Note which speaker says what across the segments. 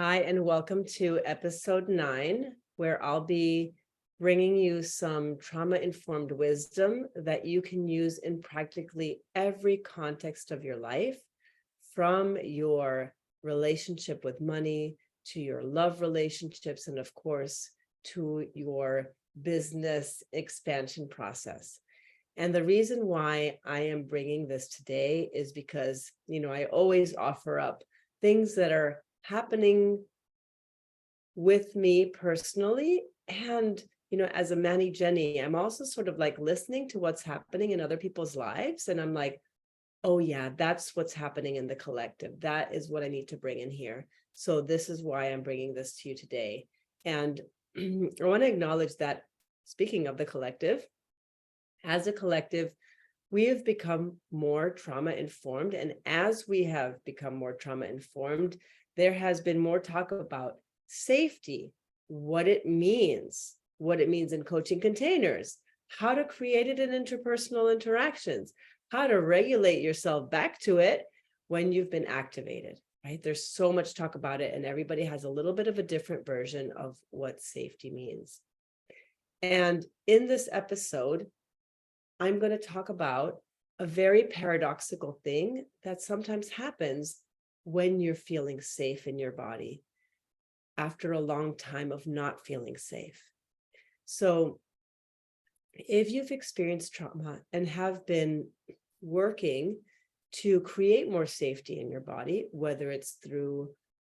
Speaker 1: Hi, and welcome to episode 9, where I'll be bringing you some trauma-informed wisdom that you can use in practically every context of your life, from your relationship with money to your love relationships, and of course, to your business expansion process. And the reason why I am bringing this today is because, I always offer up things that are happening with me personally. And, as a Manny Jenny, I'm also sort of like listening to what's happening in other people's lives. And I'm like, oh yeah, that's what's happening in the collective. That is what I need to bring in here. So this is why I'm bringing this to you today. And I want to acknowledge that, speaking of the collective, as a collective, we have become more trauma informed. And as we have become more trauma informed, there has been more talk about safety, what it means in coaching containers, how to create it in interpersonal interactions, how to regulate yourself back to it when you've been activated, right? There's so much talk about it, and everybody has a little bit of a different version of what safety means. And in this episode, I'm going to talk about a very paradoxical thing that sometimes happens when you're feeling safe in your body after a long time of not feeling safe. So if you've experienced trauma and have been working to create more safety in your body, whether it's through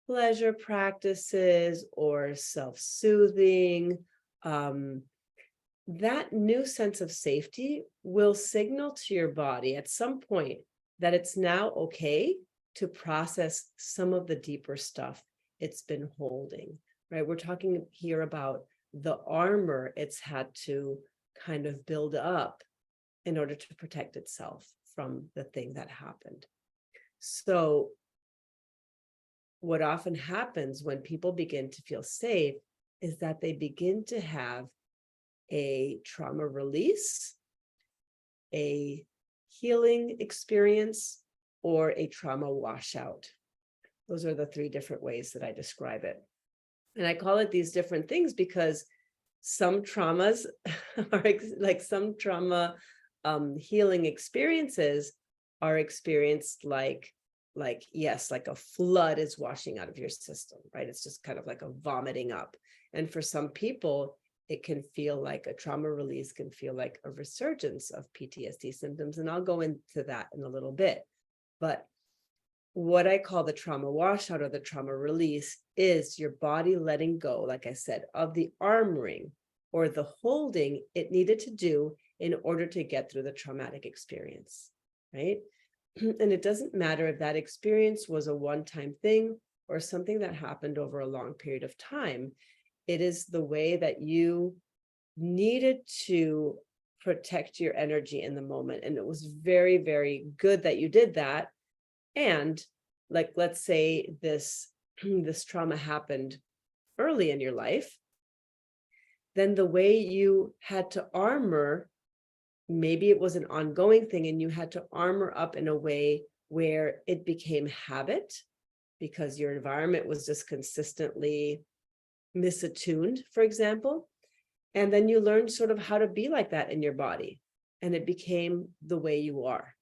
Speaker 1: pleasure practices or self-soothing, that new sense of safety will signal to your body at some point that it's now okay to process some of the deeper stuff it's been holding, right? We're talking here about the armor it's had to kind of build up in order to protect itself from the thing that happened. So what often happens when people begin to feel safe is that they begin to have a trauma release, a healing experience, or a trauma washout. Those are the 3 different ways that I describe it. And I call it these different things because some traumas are like some trauma healing experiences are experienced like a flood is washing out of your system, right? It's just kind of like a vomiting up. And for some people, it can feel like a trauma release, can feel like a resurgence of PTSD symptoms. And I'll go into that in a little bit. But what I call the trauma washout or the trauma release is your body letting go, like I said, of the armoring or the holding it needed to do in order to get through the traumatic experience, right? And it doesn't matter if that experience was a one-time thing or something that happened over a long period of time. It is the way that you needed to protect your energy in the moment. And it was very, very good that you did that. And like, let's say this trauma happened early in your life, then the way you had to armor, maybe it was an ongoing thing and you had to armor up in a way where it became habit because your environment was just consistently misattuned, for example. And then you learned sort of how to be like that in your body, and it became the way you are.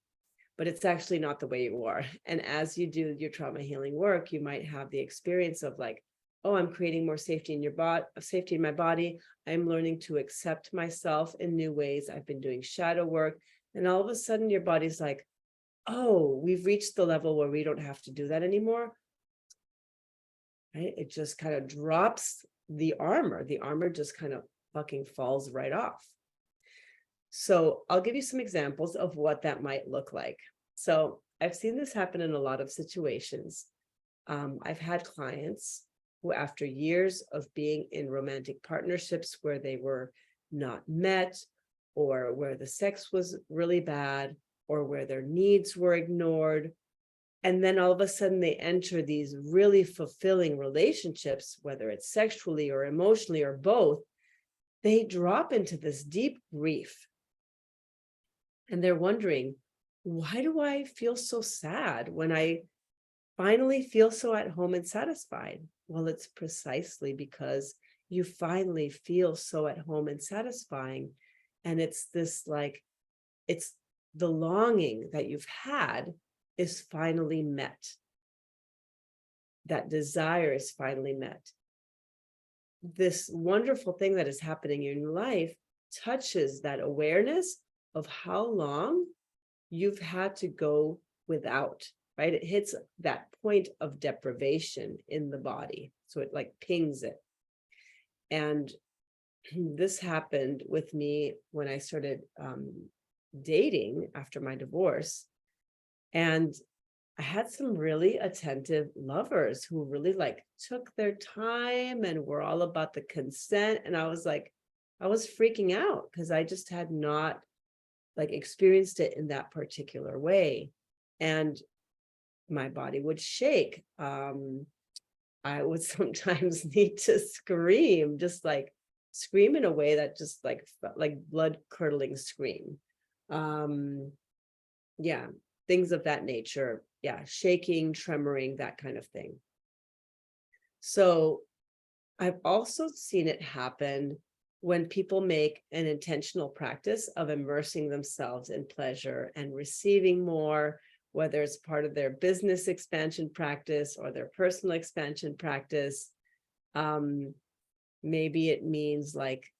Speaker 1: But it's actually not the way you are. And as you do your trauma healing work, you might have the experience of like, oh, I'm creating more safety in your body, safety in my body. I'm learning to accept myself in new ways. I've been doing shadow work. And all of a sudden your body's like, oh, we've reached the level where we don't have to do that anymore. Right? It just kind of drops the armor. The armor just kind of fucking falls right off. So I'll give you some examples of what that might look like. So I've seen this happen in a lot of situations. I've had clients who, after years of being in romantic partnerships where they were not met, or where the sex was really bad, or where their needs were ignored, and then all of a sudden they enter these really fulfilling relationships, whether it's sexually or emotionally or both, they drop into this deep grief. And they're wondering, why do I feel so sad when I finally feel so at home and satisfied? Well, it's precisely because you finally feel so at home and satisfying. And it's this like, it's the longing that you've had is finally met. That desire is finally met. This wonderful thing that is happening in your life touches that awareness of how long you've had to go without, right? It hits that point of deprivation in the body. So it like pings it. And this happened with me when I started dating after my divorce. And I had some really attentive lovers who really like took their time and were all about the consent. And I was like, I was freaking out because I just had not like experienced it in that particular way. And my body would shake. I would sometimes need to scream, just like scream in a way that just like felt like blood curdling scream. Yeah, things of that nature. Yeah, shaking, tremoring, that kind of thing. So I've also seen it happen when people make an intentional practice of immersing themselves in pleasure and receiving more, whether it's part of their business expansion practice or their personal expansion practice. Maybe it means like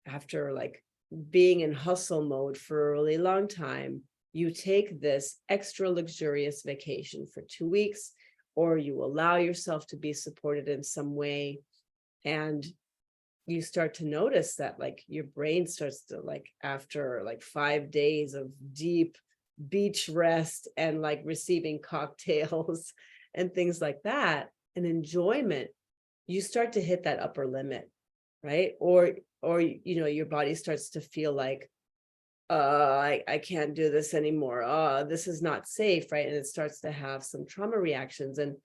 Speaker 1: after like being in hustle mode for a really long time, you take this extra luxurious vacation for 2 weeks, or you allow yourself to be supported in some way. And you start to notice that like your brain starts to like, after like 5 days of deep beach rest and like receiving cocktails and things like that, and enjoyment, you start to hit that upper limit, right? Or your body starts to feel like, I can't do this anymore. This is not safe, right? And it starts to have some trauma reactions. And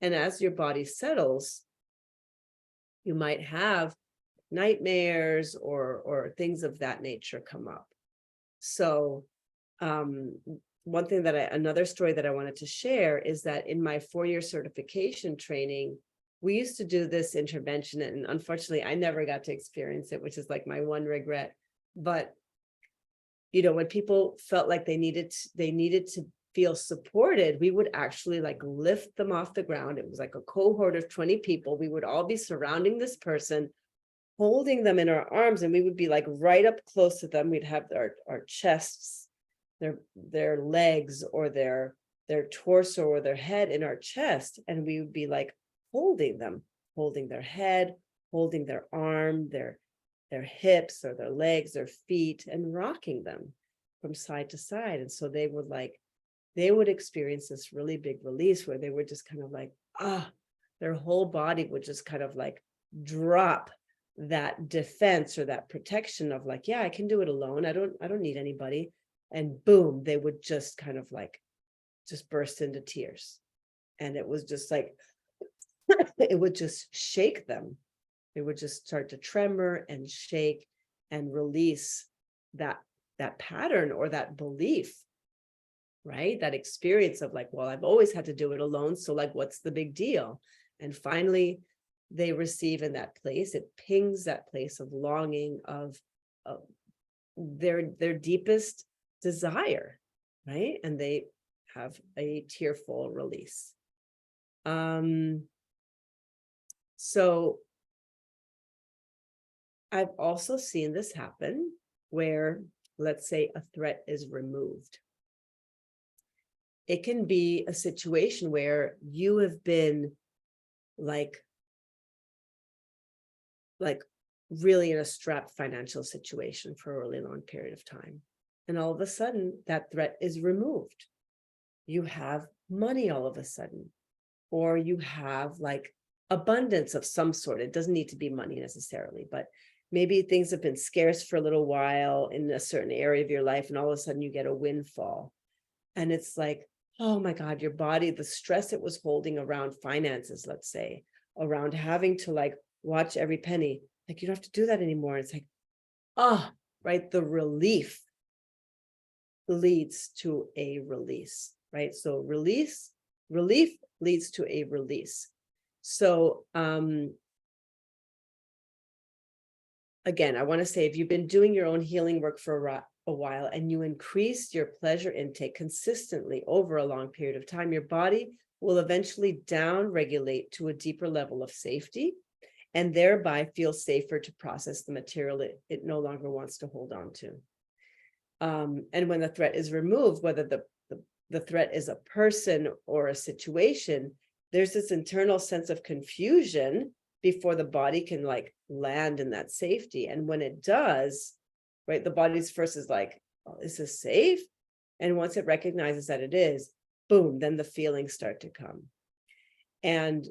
Speaker 1: as your body settles, you might have nightmares or things of that nature come up. So one thing another story that I wanted to share is that in my 4-year certification training, we used to do this intervention, and unfortunately I never got to experience it, which is like my one regret. But when people felt like they needed to feel supported, we would actually like lift them off the ground. It was like a cohort of 20 people. We would all be surrounding this person, holding them in our arms, and we would be like right up close to them. We'd have our chests, their legs, or their torso or their head in our chest, and we would be like holding them, holding their head, holding their arm, their hips or their legs, their feet, and rocking them from side to side. And so they would experience this really big release where they would just kind of like, their whole body would just kind of like drop that defense or that protection of like, yeah, I can do it alone. I don't need anybody. And boom, they would just kind of like just burst into tears. And it was just like, it would just shake them. They would just start to tremor and shake and release that pattern or that belief, right? That experience of like, well, I've always had to do it alone. So like, what's the big deal? And finally, they receive in that place, it pings that place of longing, of their deepest desire, right? And they have a tearful release. So I've also seen this happen where, let's say, a threat is removed. It can be a situation where you have been like really in a strapped financial situation for a really long period of time. And all of a sudden that threat is removed. You have money all of a sudden, or you have like abundance of some sort. It doesn't need to be money necessarily, but maybe things have been scarce for a little while in a certain area of your life, and all of a sudden you get a windfall. And it's like, oh my God, your body, the stress it was holding around finances, let's say, around having to like watch every penny, like you don't have to do that anymore. It's like, right? The relief leads to a release, right? So release relief leads to a release. So again, I want to say, if you've been doing your own healing work for a while and you increase your pleasure intake consistently over a long period of time, your body will eventually down regulate to a deeper level of safety, and thereby feel safer to process the material it no longer wants to hold on to. And when the threat is removed, whether the threat is a person or a situation, there's this internal sense of confusion before the body can like land in that safety. And when it does, right, the body's first is like, oh, is this safe? And once it recognizes that it is, boom, then the feelings start to come. And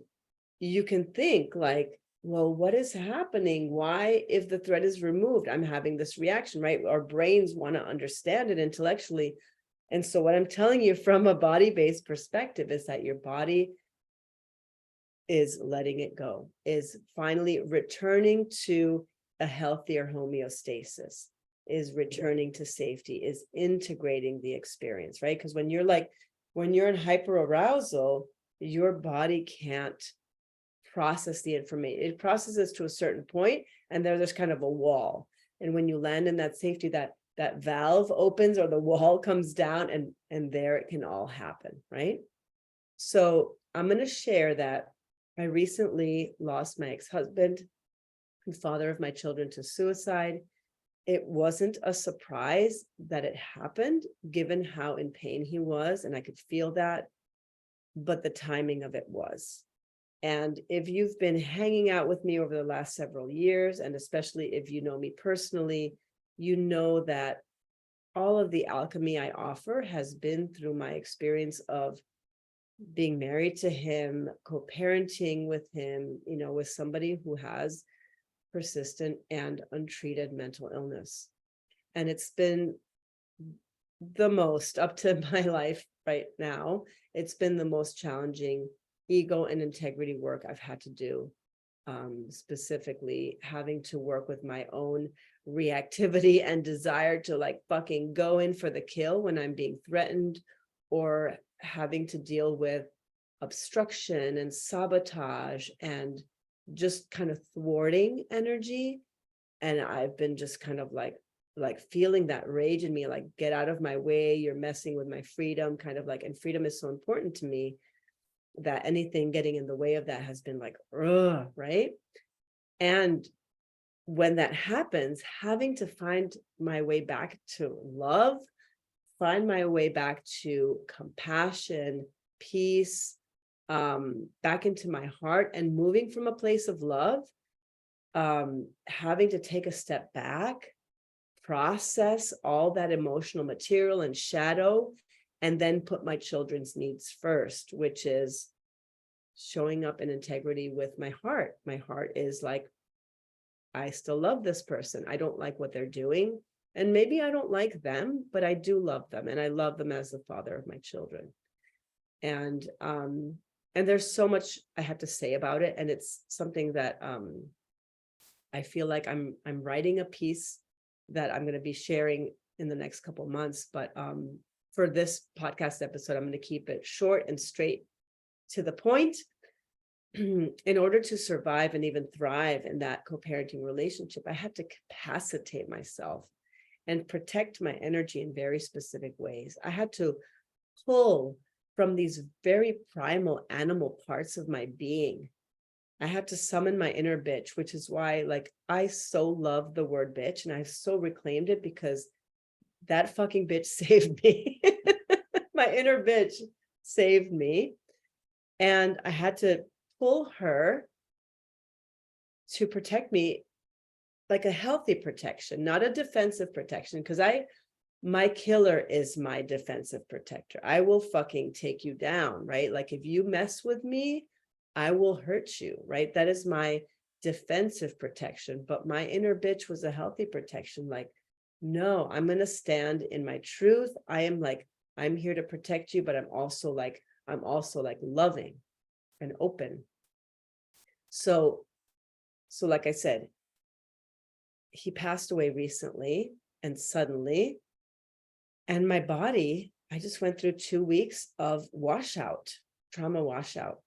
Speaker 1: you can think like, well, what is happening? Why, if the threat is removed, I'm having this reaction, right? Our brains want to understand it intellectually. And so what I'm telling you from a body-based perspective is that your body is letting it go, is finally returning to a healthier homeostasis, is returning to safety, is integrating the experience, right? Because when you're in hyperarousal, your body can't process the information. It processes to a certain point, and there's kind of a wall. And when you land in that safety, that valve opens or the wall comes down, and there it can all happen, right? So I'm going to share that I recently lost my ex-husband and father of my children to suicide. It wasn't a surprise that it happened, given how in pain he was, and I could feel that, but the timing of it was. And if you've been hanging out with me over the last several years, and especially if you know me personally, you know that all of the alchemy I offer has been through my experience of being married to him, co-parenting with him, with somebody who has persistent and untreated mental illness. And it's been the most, up to my life right now, it's been the most challenging ego and integrity work I've had to do, specifically having to work with my own reactivity and desire to like fucking go in for the kill when I'm being threatened, or having to deal with obstruction and sabotage and just kind of thwarting energy. And I've been just kind of like feeling that rage in me, like, get out of my way, you're messing with my freedom, kind of like, and freedom is so important to me that anything getting in the way of that has been like, ugh, right? And when that happens, having to find my way back to love, find my way back to compassion, peace, back into my heart, and moving from a place of love, having to take a step back, process all that emotional material and shadow, and then put my children's needs first, which is showing up in integrity with my heart. My heart is like, I still love this person. I don't like what they're doing. And maybe I don't like them, but I do love them. And I love them as the father of my children. And there's so much I have to say about it. And it's something that I feel like I'm writing a piece that I'm going to be sharing in the next couple of months. But for this podcast episode, I'm going to keep it short and straight to the point. In order to survive and even thrive in that co-parenting relationship, I had to capacitate myself and protect my energy in very specific ways. I had to pull from these very primal animal parts of my being. I had to summon my inner bitch, which is why, like, I so love the word bitch, and I've so reclaimed it, because that fucking bitch saved me. My inner bitch saved me. And I had to pull her to protect me, like a healthy protection, not a defensive protection, because my killer is my defensive protector. I will fucking take you down, right? Like, if you mess with me, I will hurt you, right? That is my defensive protection. But my inner bitch was a healthy protection. Like, no, I'm going to stand in my truth. I'm here to protect you, but I'm also like loving and open. So like I said, he passed away recently and suddenly, and my body, I just went through 2 weeks of washout. trauma washout.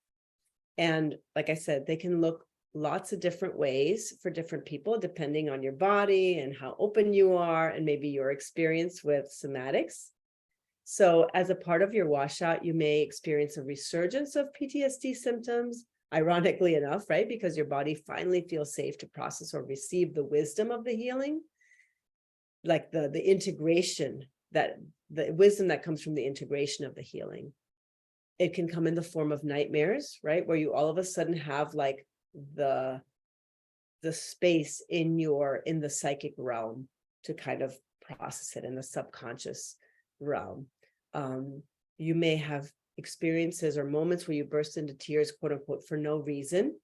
Speaker 1: And like I said, they can look lots of different ways for different people, depending on your body and how open you are, and maybe your experience with somatics. So as a part of your washout, you may experience a resurgence of PTSD symptoms, ironically enough, right? Because your body finally feels safe to process or receive the wisdom of the healing, like the integration, that the wisdom that comes from the integration of the healing. It can come in the form of nightmares, right? Where you all of a sudden have like the space in the psychic realm to kind of process it, in the subconscious realm. You may have experiences or moments where you burst into tears, quote unquote, for no reason.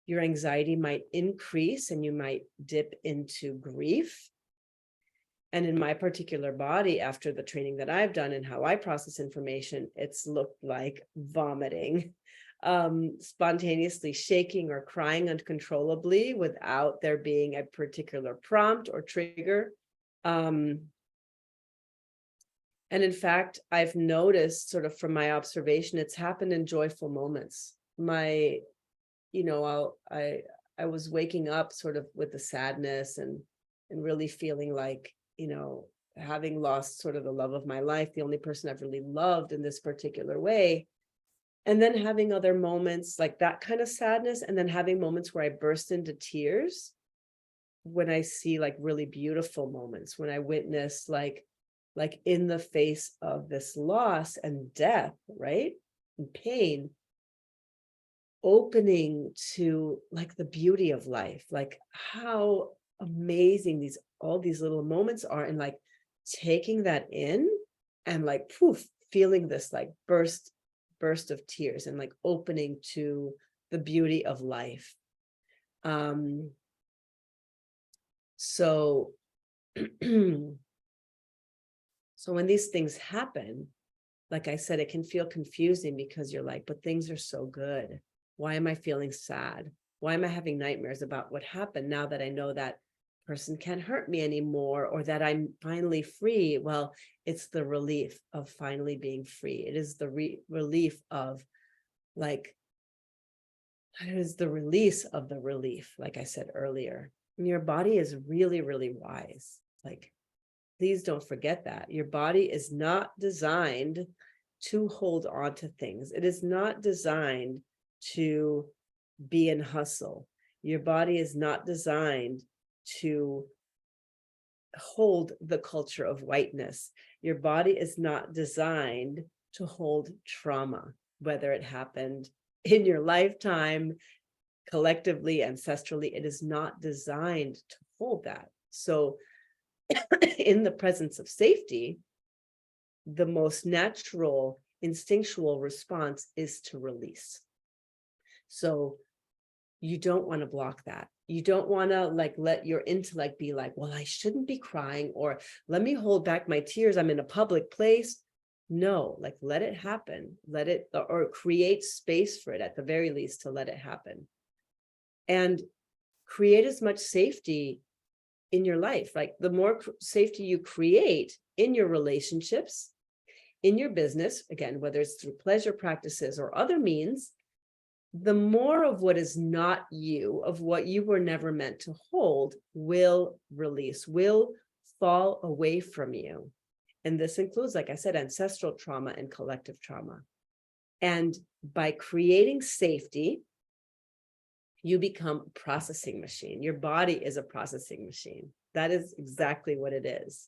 Speaker 1: Your anxiety might increase and you might dip into grief. And in my particular body, after the training that I've done and how I process information, it's looked like vomiting, spontaneously shaking or crying uncontrollably without there being a particular prompt or trigger. And in fact, I've noticed, sort of from my observation, it's happened in joyful moments. I was waking up sort of with the sadness and really feeling like, having lost sort of the love of my life, the only person I've really loved in this particular way. And then having other moments like that kind of sadness, and then having moments where I burst into tears when I see like really beautiful moments, when I witness like in the face of this loss and death, right? And pain, opening to like the beauty of life, like how amazing all these little moments are, and like taking that in and like poof, feeling this like burst of tears and like opening to the beauty of life. So when these things happen, like I said, it can feel confusing because you're like, but things are so good. Why am I feeling sad? Why am I having nightmares about what happened now that I know that person can't hurt me anymore, or that I'm finally free? Well, it's the relief of finally being free. It is the relief of like, it is the release of the relief, like I said earlier. And your body is really, really wise. Like, please don't forget that. Your body is not designed to hold on to things. It is not designed to be in hustle. Your body is not designed to hold the culture of whiteness. Your body is not designed to hold trauma, whether it happened in your lifetime, collectively, ancestrally. It is not designed to hold that. So in the presence of safety, the most natural instinctual response is to release. So you don't want to block that. You don't want to like let your intellect be like, well, I shouldn't be crying, or let me hold back my tears, I'm in a public place. No, like let it happen, let it, or create space for it at the very least to let it happen. And create as much safety in your life. Like the more safety you create in your relationships, in your business, again, whether it's through pleasure practices or other means, the more of what is not you, of what you were never meant to hold, will release, will fall away from you. And this includes, like I said, ancestral trauma and collective trauma. And by creating safety, you become a processing machine. Your body is a processing machine. That is exactly what it is.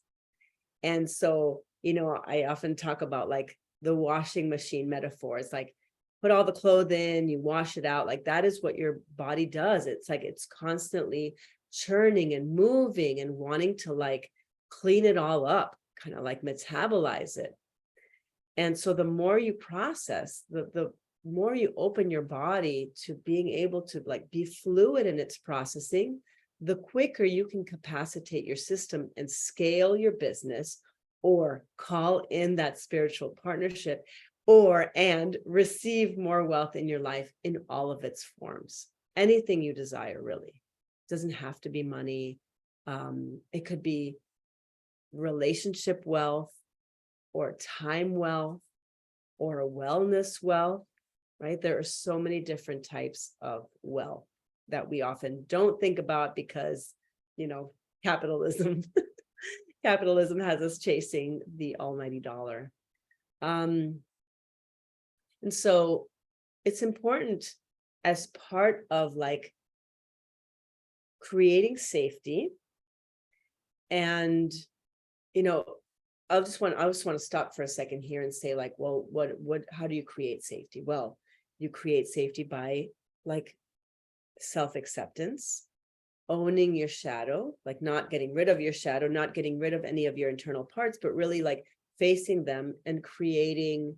Speaker 1: And so, I often talk about like the washing machine metaphor. It's like, put all the clothes in, you wash it out. Like that is what your body does. It's like, it's constantly churning and moving and wanting to like clean it all up, kind of like metabolize it. And so the more you process, the more you open your body to being able to like be fluid in its processing, the quicker you can capacitate your system and scale your business, or call in that spiritual partnership, and receive more wealth in your life in all of its forms. Anything you desire, really. It doesn't have to be money. It could be relationship wealth, or time wealth, or a wellness wealth. right? There are so many different types of wealth that we often don't think about because, capitalism, capitalism has us chasing the almighty dollar. And so it's important as part of like creating safety. And, I just want to stop for a second here and say like, well, how do you create safety? Well, you create safety by like self-acceptance, owning your shadow, like not getting rid of your shadow, not getting rid of any of your internal parts, but really like facing them and creating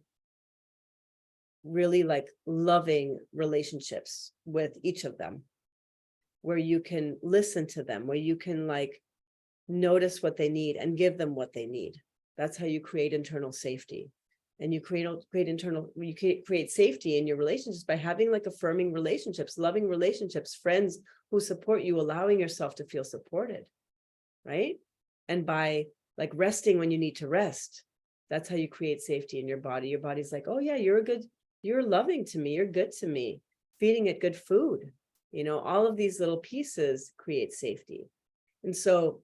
Speaker 1: really like loving relationships with each of them, where you can listen to them, where you can like notice what they need and give them what they need. That's how you create internal safety. And you create safety in your relationships by having like affirming relationships, loving relationships, friends who support you, allowing yourself to feel supported, right? And by like resting when you need to rest. That's how you create safety in your body. Your body's like, oh yeah, you're loving to me, you're good to me, feeding it good food. All of these little pieces create safety. And so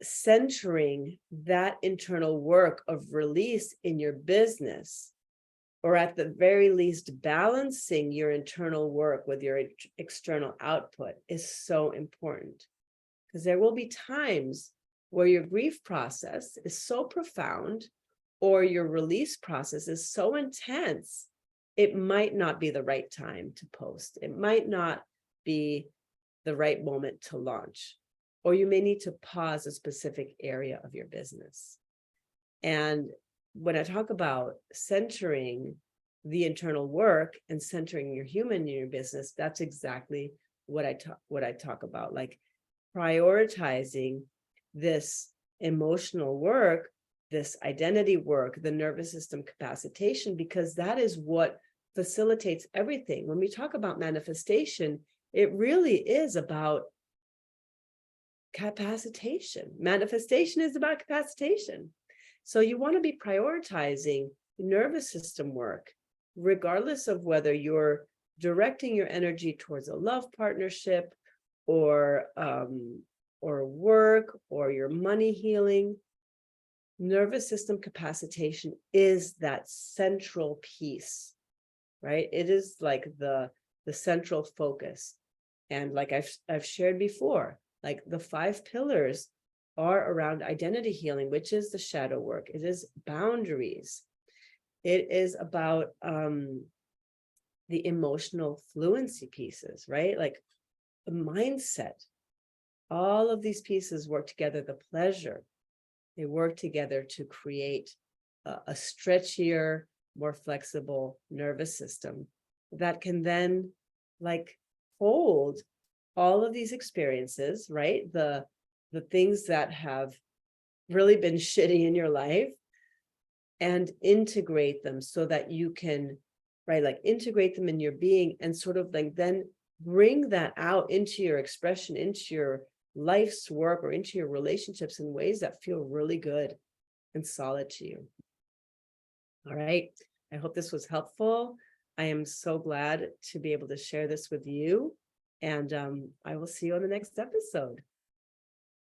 Speaker 1: centering that internal work of release in your business, or at the very least balancing your internal work with your external output, is so important, because there will be times where your grief process is so profound or your release process is so intense, it might not be the right time to post. It might not be the right moment to launch, or you may need to pause a specific area of your business. And when I talk about centering the internal work and centering your human in your business, that's exactly what I talk about, like prioritizing this emotional work, this identity work, the nervous system capacitation, because that is what facilitates everything. When we talk about manifestation, it really is about capacitation. Manifestation is about capacitation. So you want to be prioritizing nervous system work, regardless of whether you're directing your energy towards a love partnership or work or your money healing. Nervous system capacitation is that central piece, right? It is like the central focus. And like I've shared before, like the 5 pillars are around identity healing, which is the shadow work. It is boundaries. It is about the emotional fluency pieces, right? Like the mindset. All of these pieces work together. The pleasure, they work together to create a stretchier, more flexible nervous system that can then like hold all of these experiences, right? The things that have really been shitty in your life, and integrate them so that you can, right, like integrate them in your being and sort of like then bring that out into your expression, into your life's work, or into your relationships in ways that feel really good and solid to you. All right. I hope this was helpful. I am so glad to be able to share this with you. And I will see you on the next episode.